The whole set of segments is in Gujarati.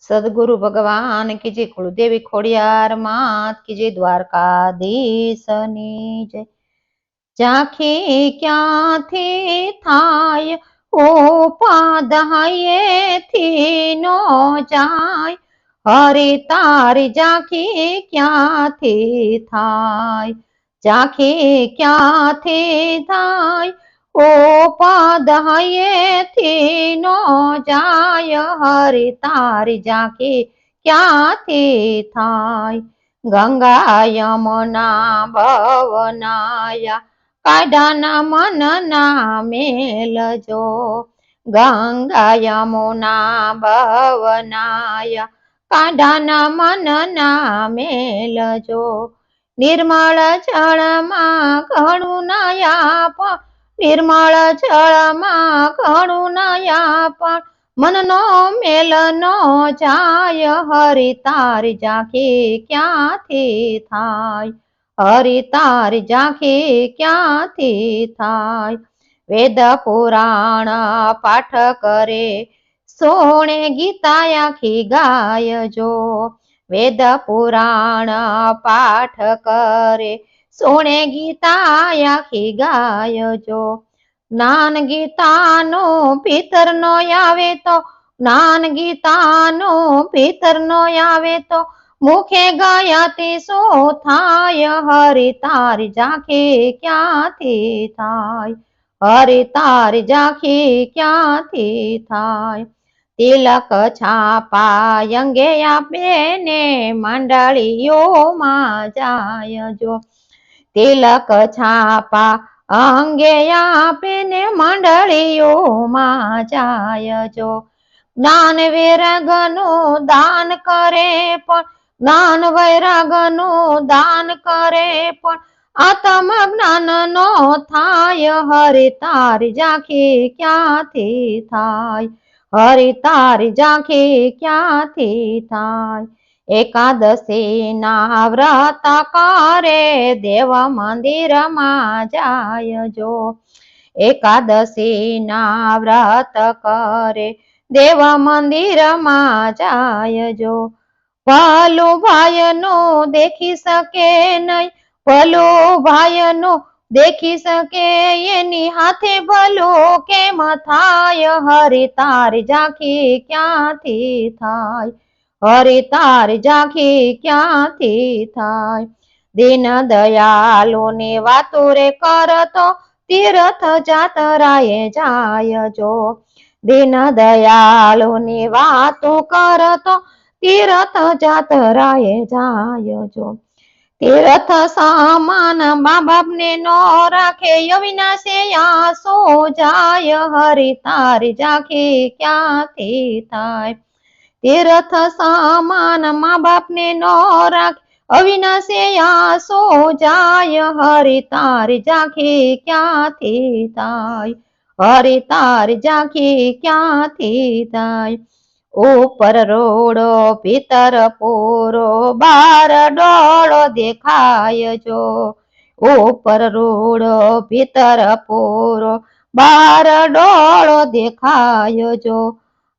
सदगुरु भगवान की जय। कुलदेवी खोड़ियार मात की जय। द्वारकाधीशनी जय। झांखी क्यांथी थाय ओ पादहाये थी नो जाय। हरि तारी झांखी क्यांथी थाय। झांखी क्यांथी थाय ओ पादहाये थी नो जाय। हरि तारी झांखी क्यांथी थाय। गंगा यमुना भवनाया काढाना मन ना मेलजो। गंगा यमुना भवनाया काढाना मन ना मेलजो। निर्मळ जळ માં ઘણું નાયા પણ નિર્મળ જળમાં ઘણું નાયા પણ મનનો મેલ નો જાય। હરિ તારી ઝાંખી ક્યાંથી થાય। હરિ તારી ઝાંખી ક્યાંથી થાય। વેદ પુરાણ પાઠ કરે સોણે ગીતા આખી ગાયજો। વેદ પુરાણ પાઠ કરે સોણે ગીતા આખી ગાયજો। જ્ઞાન ગીતાનો ભીતર નો આવે તો જ્ઞાન ગીતાનો ભીતર નો આવે તો મુખે ગાયાથી શું થાય। હરિ તારી ઝાંખી ક્યાંથી થાય। હરિ તારી ઝાંખી ક્યાંથી થાય। તિલક છાપા અંગે આપે ને મંડળીઓમાં જાયજો। તિલક છાપા અંગે આપે ને મંડળીઓમાં જાયજો। જ્ઞાન વૈરાગનું દાન કરે પણ જ્ઞાન વૈરાગનું દાન કરે પણ આત્મ જ્ઞાન નો થાય। હરિ તારી ઝાંખી ક્યાંથી થાય। હરિ તારી ઝાંખી ક્યાંથી થાય। એકાદશી ના વ્રત કરે દેવ મંદિરમાં જાયજો। એકાદશી ના વ્રત કરે દેવ મંદિરમાં જાયજો। ભલું ભાઈનું દેખી શકે નહીં ભલું ભાઈનું દેખી શકે એની હાથે ભલું કેમ થાય। હરિ તારી ઝાંખી ક્યાંથી થાય। હરિ તારી ઝાંખી ક્યાંથી થાય। દીન દયાલુ ની વાતો રે કરતો તીર્થ જાતરાએ જાયજો। દીન દયાલુ ની વાતો કરતો તીર્થ જાતરાએ જાયજો। તીર્થ સામાન મા બાપ ને નો રાખે અવિનાશે આસો જાય। હરિ તારી ઝાંખી ક્યાંથી થાય। તીર્થ સામાન મા બાપ ને નો રાખે અવિનાશે આસો જાય। હરિ તારી ઝાંખી ક્યાંથી થાય। હરિ તારી ઝાંખી ક્યાંથી થાય। ઉપર રોડો ભીતર પૂરો બાર ડોળો દેખાયજો। ઉપર રોડો ભીતર પૂરો બાર ડોળો દેખાયજો।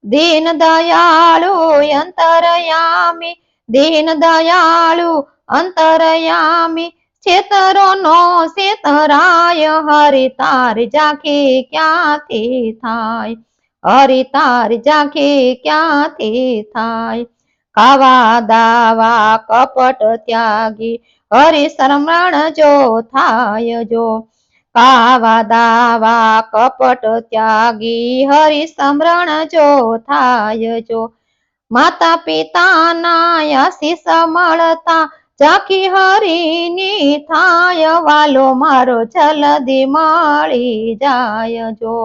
દીન દયાળુ અંતરયામી દીન દયાળુ અંતરયામી છેતરો નો છેતરાય। હરિ તારી ઝાંખી ક્યાંથી થાય। હરિ તારી ઝાંખી ક્યાંથી થાય। કાવા દાવા કપટ ત્યાગી હરિ શરમણ જો થાયજો। કાવા દાવા કપટ ત્યાગી હરિ સ્મરણ જો થાયજો। માતા પિતાના આશીષ મળતા ઝાંખી હરિની થાય। વાલો મારો જલ્દી મળી જાયજો।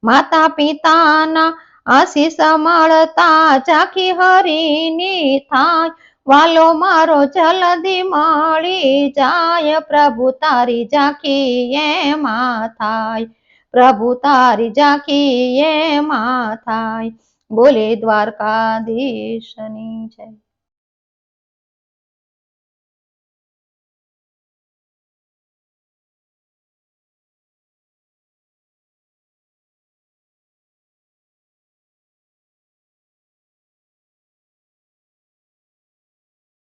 માતા પિતાના આશીષ મળતા ઝાંખી હરિની થાય। વાલો મારો જલ્દી મળી જાય। પ્રભુ તારી ઝાંખી એમાં થાય। પ્રભુ તારી ઝાંખી એમાં થાય। બોલે દ્વારકાધીશની જય।